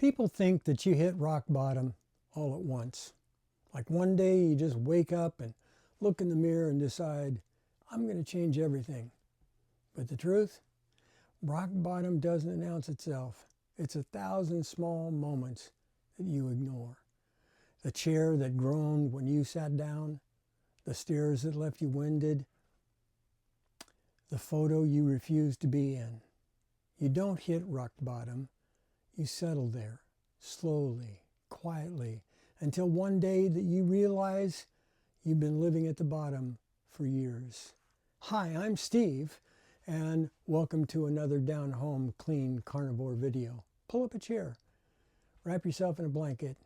People think that you hit rock bottom all at once. Like one day you just wake up and look in the mirror and decide, I'm going to change everything. But the truth, rock bottom doesn't announce itself. It's 1,000 small moments that you ignore. The chair that groaned when you sat down, the stairs that left you winded, the photo you refused to be in. You don't hit rock bottom. You settle there, slowly, quietly, until one day that you realize you've been living at the bottom for years. Hi, I'm Steve, and welcome to another Down Home Clean Carnivore video. Pull up a chair, wrap yourself in a blanket.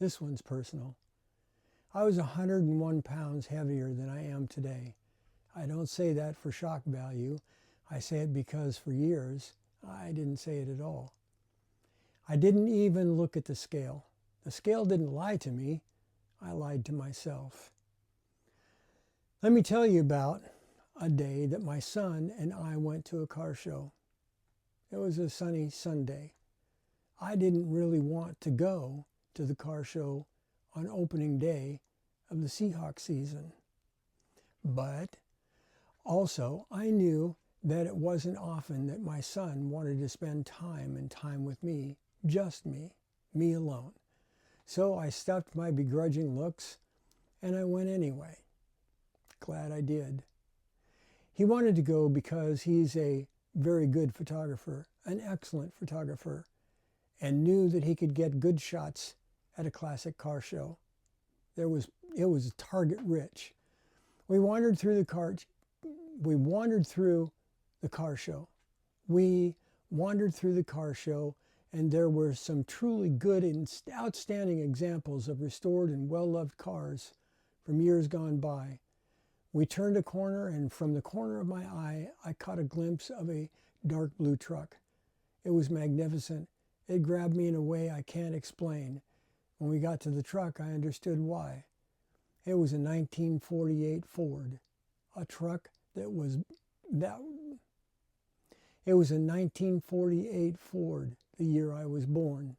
This one's personal. I was 101 pounds heavier than I am today. I don't say that for shock value. I say it because for years, I didn't say it at all. I didn't even look at the scale. The scale didn't lie to me. I lied to myself. Let me tell you about a day that my son and I went to a car show. It was a sunny Sunday. I didn't really want to go to the car show on opening day of the Seahawks season. But also, I knew that it wasn't often that my son wanted to spend time with me, just me alone. So I stuffed my begrudging looks and I went anyway. Glad I did. He wanted to go because he's a very good photographer, an excellent photographer, and knew that he could get good shots at a classic car show. It was target rich. We wandered through the car show. We wandered through the car show, and there were some truly good and outstanding examples of restored and well-loved cars from years gone by. We turned a corner, and from the corner of my eye, I caught a glimpse of a dark blue truck. It was magnificent. It grabbed me in a way I can't explain. When we got to the truck, I understood why. It was a 1948 Ford, a truck it was a 1948 Ford, the year I was born.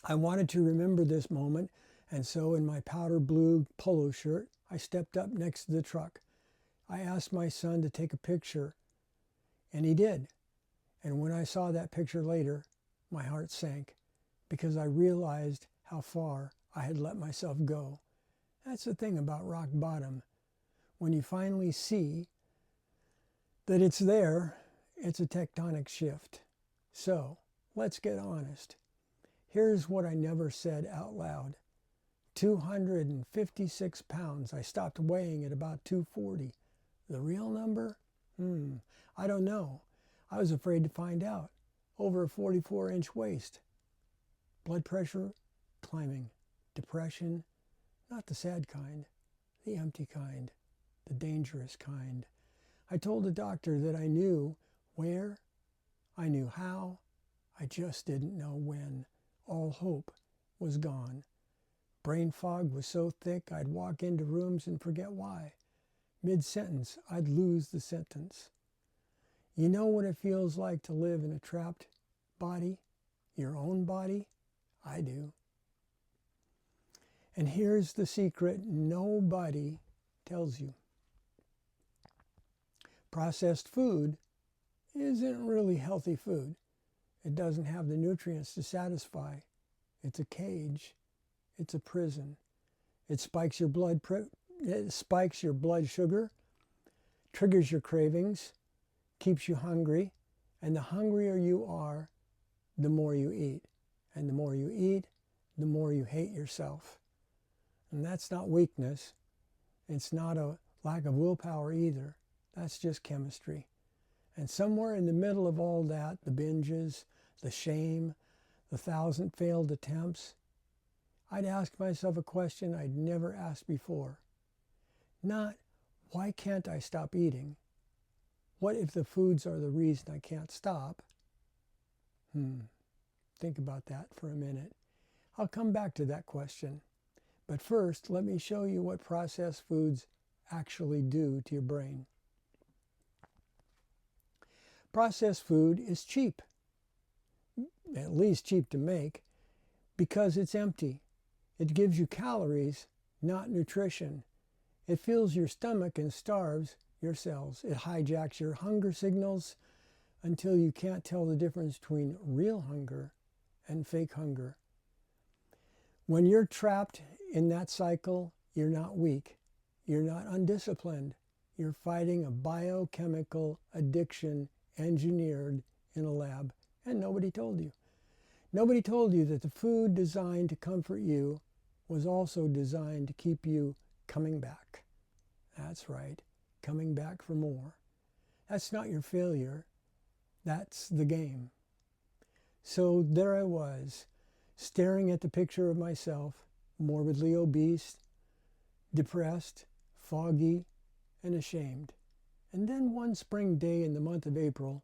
I wanted to remember this moment, and so in my powder blue polo shirt, I stepped up next to the truck. I asked my son to take a picture, and he did. And when I saw that picture later, my heart sank, because I realized how far I had let myself go. That's the thing about rock bottom. When you finally see that it's there, it's a tectonic shift. So, let's get honest. Here's what I never said out loud. 256 pounds. I stopped weighing at about 240. The real number? I don't know. I was afraid to find out. Over a 44-inch waist. Blood pressure climbing. Depression, not the sad kind, the empty kind, the dangerous kind. I told the doctor that I knew where, I knew how, I just didn't know when. All hope was gone. Brain fog was so thick I'd walk into rooms and forget why. Mid-sentence, I'd lose the sentence. You know what it feels like to live in a trapped body? Your own body? I do. And here's the secret nobody tells you. Processed food isn't really healthy food. It doesn't have the nutrients to satisfy. It's a cage. It's a prison. It spikes your blood sugar, triggers your cravings, keeps you hungry, and the hungrier you are, the more you eat. And the more you eat, the more you hate yourself. And that's not weakness. It's not a lack of willpower either. That's just chemistry. And somewhere in the middle of all that, the binges, the shame, the 1,000 failed attempts, I'd ask myself a question I'd never asked before. Not, why can't I stop eating? What if the foods are the reason I can't stop? Think about that for a minute. I'll come back to that question. But first, let me show you what processed foods actually do to your brain. Processed food is cheap. at least cheap to make, because it's empty. It gives you calories, not nutrition. It fills your stomach and starves your cells. It hijacks your hunger signals until you can't tell the difference between real hunger and fake hunger. When you're trapped in that cycle, you're not weak. You're not undisciplined. You're fighting a biochemical addiction engineered in a lab, and nobody told you. Nobody told you that the food designed to comfort you was also designed to keep you coming back. That's right, coming back for more. That's not your failure. That's the game. So there I was, staring at the picture of myself, morbidly obese, depressed, foggy, and ashamed. And then one spring day in the month of April,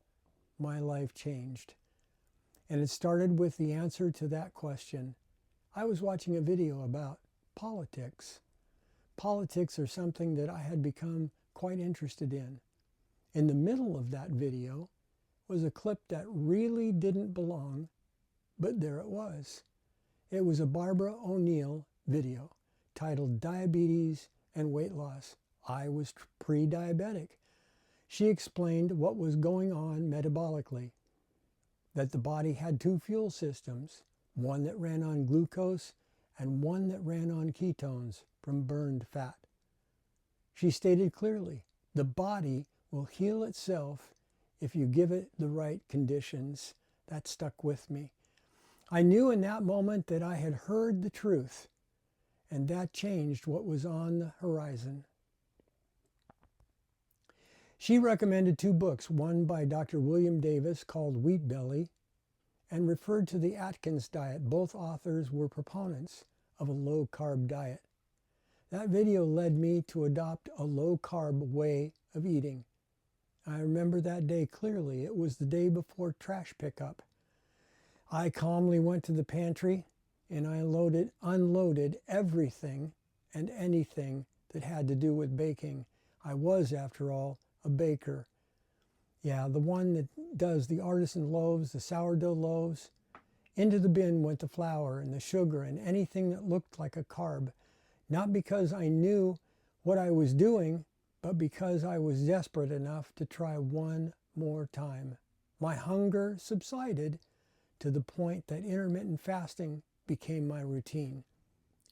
my life changed. And it started with the answer to that question. I was watching a video about politics. Politics are something that I had become quite interested in. In the middle of that video was a clip that really didn't belong, but there it was. It was a Barbara O'Neill video titled Diabetes and Weight Loss. I was pre-diabetic. She explained what was going on metabolically, that the body had two fuel systems, one that ran on glucose and one that ran on ketones from burned fat. She stated clearly, the body will heal itself if you give it the right conditions. That stuck with me. I knew in that moment that I had heard the truth, and that changed what was on the horizon. She recommended two books, one by Dr. William Davis called Wheat Belly, and referred to the Atkins diet. Both authors were proponents of a low-carb diet. That video led me to adopt a low-carb way of eating. I remember that day clearly. It was the day before trash pickup. I calmly went to the pantry and I unloaded everything and anything that had to do with baking. I was, after all, a baker. Yeah, the one that does the artisan loaves, the sourdough loaves. Into the bin went the flour and the sugar and anything that looked like a carb. Not because I knew what I was doing, but because I was desperate enough to try one more time. My hunger subsided to the point that intermittent fasting became my routine.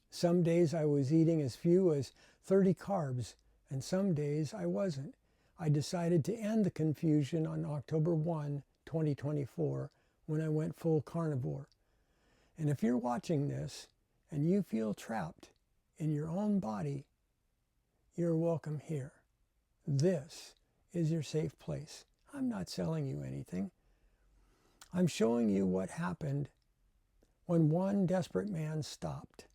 Some days I was eating as few as 30 carbs, and some days I wasn't. I decided to end the confusion on October 1, 2024, when I went full carnivore. And if you're watching this and you feel trapped in your own body, you're welcome here. This is your safe place. I'm not selling you anything. I'm showing you what happened when one desperate man stopped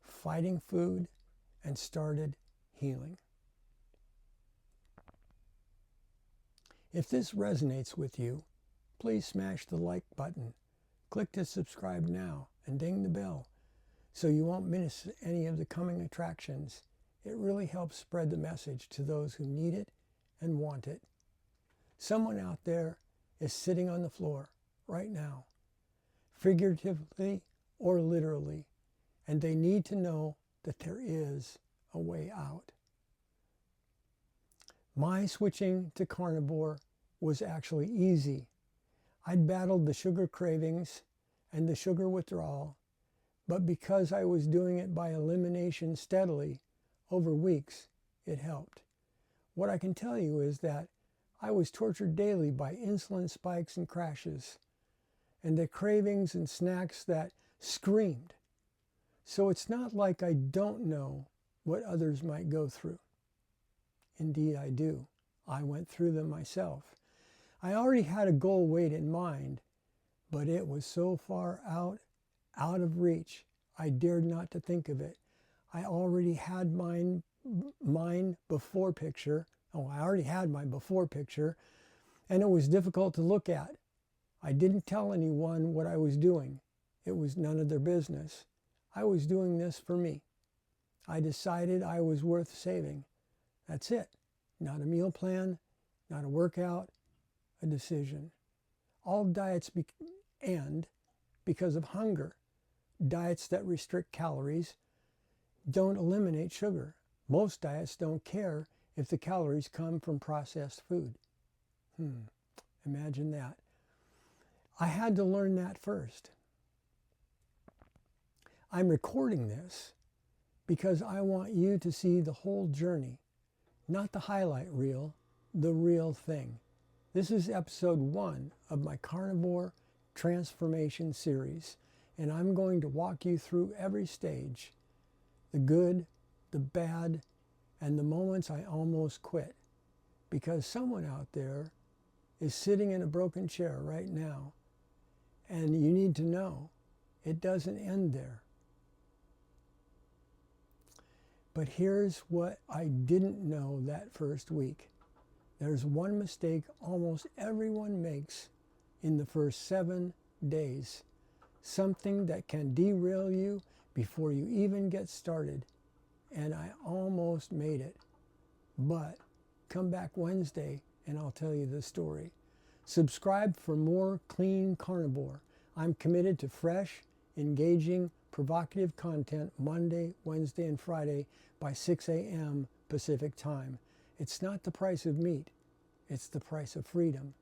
fighting food and started healing. If this resonates with you, please smash the like button. Click to subscribe now and ding the bell so you won't miss any of the coming attractions. It really helps spread the message to those who need it and want it. Someone out there is sitting on the floor right now, figuratively or literally, and they need to know that there is a way out. My switching to carnivore was actually easy. I'd battled the sugar cravings and the sugar withdrawal, but because I was doing it by elimination steadily over weeks, it helped. What I can tell you is that I was tortured daily by insulin spikes and crashes, and the cravings and snacks that screamed. So it's not like I don't know what others might go through. Indeed, I do. I went through them myself. I already had a goal weight in mind, but it was so far out of reach, I dared not to think of it. I already had mine before picture. I already had my before picture, and it was difficult to look at. I didn't tell anyone what I was doing. It was none of their business. I was doing this for me. I decided I was worth saving. That's it. Not a meal plan, not a workout, a decision. All diets end because of hunger. Diets that restrict calories don't eliminate sugar. Most diets don't care if the calories come from processed food. Imagine that. I had to learn that first. I'm recording this because I want you to see the whole journey, not the highlight reel, the real thing. This is episode 1 of my carnivore transformation series, and I'm going to walk you through every stage, the good, the bad, and the moments I almost quit, because someone out there is sitting in a broken chair right now, and you need to know it doesn't end there. But here's what I didn't know that first week. There's one mistake almost everyone makes in the first 7 days. Something that can derail you before you even get started. And I almost made it. But come back Wednesday and I'll tell you the story. Subscribe for more Clean Carnivore. I'm committed to fresh, engaging, provocative content Monday, Wednesday, and Friday by 6 a.m. Pacific time. It's not the price of meat, it's the price of freedom.